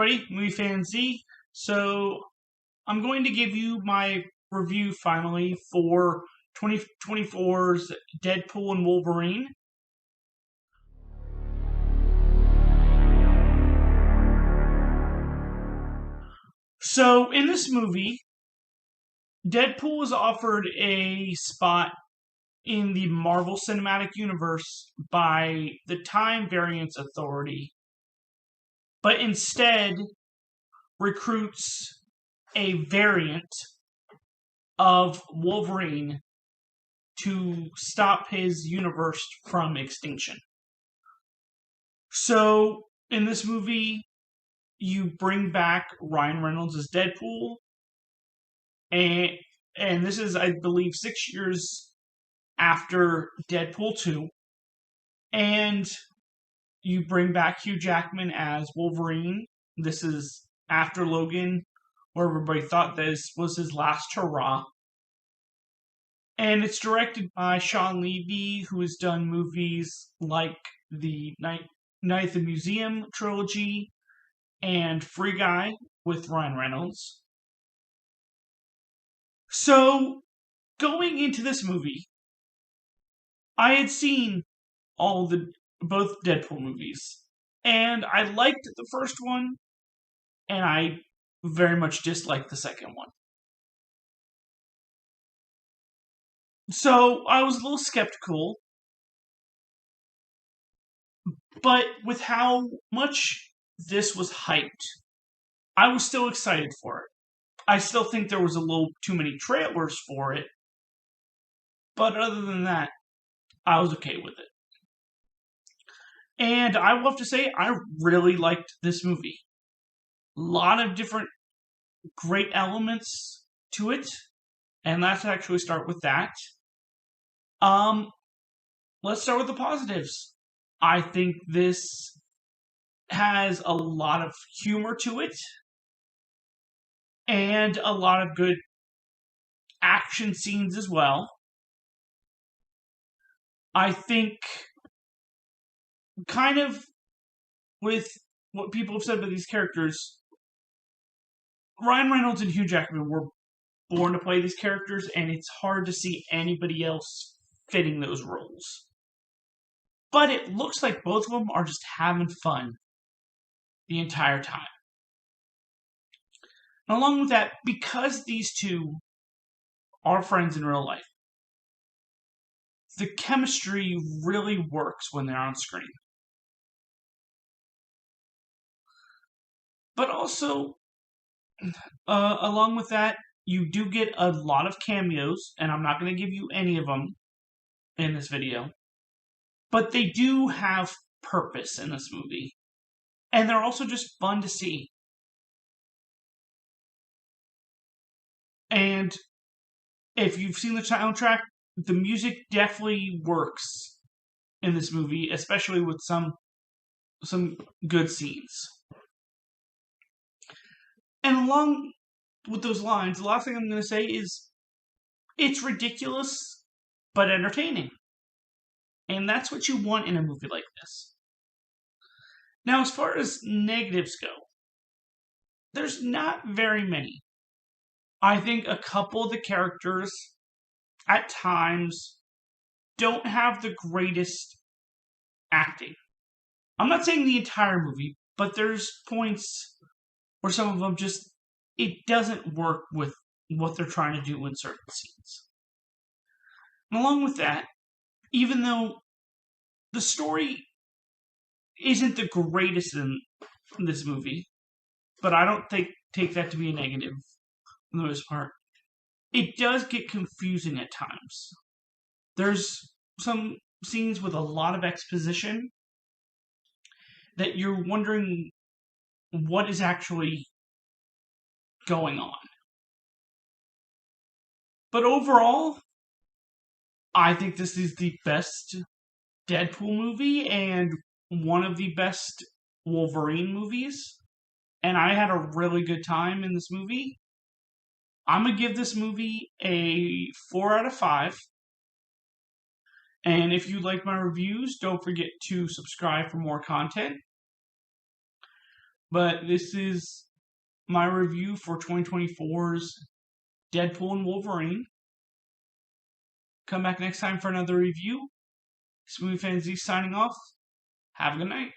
everybody, MovieFanZ. So I'm going to give you my review finally for 2024's Deadpool and Wolverine. So in this movie, Deadpool was offered a spot in the Marvel Cinematic Universe by the Time Variance Authority, but instead recruits a variant of Wolverine to stop his universe from extinction. So, in this movie, you bring back Ryan Reynolds as Deadpool, and this is, I believe, 6 years after Deadpool 2, and you bring back Hugh Jackman as Wolverine. This is after Logan, where everybody thought this was his last hurrah. And it's directed by Sean Levy, who has done movies like the Night at the Museum trilogy and Free Guy with Ryan Reynolds. So, going into this movie, I had seen both Deadpool movies, and I liked the first one, and I very much disliked the second one. So I was a little skeptical, but with how much this was hyped, I was still excited for it. I still think there was a little too many trailers for it, but other than that, I was okay with it. And I will have to say, I really liked this movie. A lot of different great elements to it, and let's actually start with that. Let's start with the positives. I think this has a lot of humor to it, and a lot of good action scenes as well. I think, kind of with what people have said about these characters, Ryan Reynolds and Hugh Jackman were born to play these characters, and it's hard to see anybody else fitting those roles. But it looks like both of them are just having fun the entire time. And along with that, because these two are friends in real life, the chemistry really works when they're on screen. But also, along with that, you do get a lot of cameos, and I'm not going to give you any of them in this video, but they do have purpose in this movie, and they're also just fun to see. And if you've seen the soundtrack, the music definitely works in this movie, especially with some good scenes. And along with those lines, the last thing I'm going to say is it's ridiculous but entertaining. And that's what you want in a movie like this. Now, as far as negatives go, there's not very many. I think a couple of the characters, at times, don't have the greatest acting. I'm not saying the entire movie, but there's points where some of them it doesn't work with what they're trying to do in certain scenes. And along with that, even though the story isn't the greatest in this movie, but I don't take that to be a negative for the most part, it does get confusing at times. There's some scenes with a lot of exposition that you're wondering what is actually going on. But overall, I think this is the best Deadpool movie and one of the best Wolverine movies. And I had a really good time in this movie. I'm going to give this movie a 4 out of 5. And if you like my reviews, don't forget to subscribe for more content. But this is my review for 2024's Deadpool and Wolverine. Come back next time for another review. It's MovieFanZ signing off. Have a good night.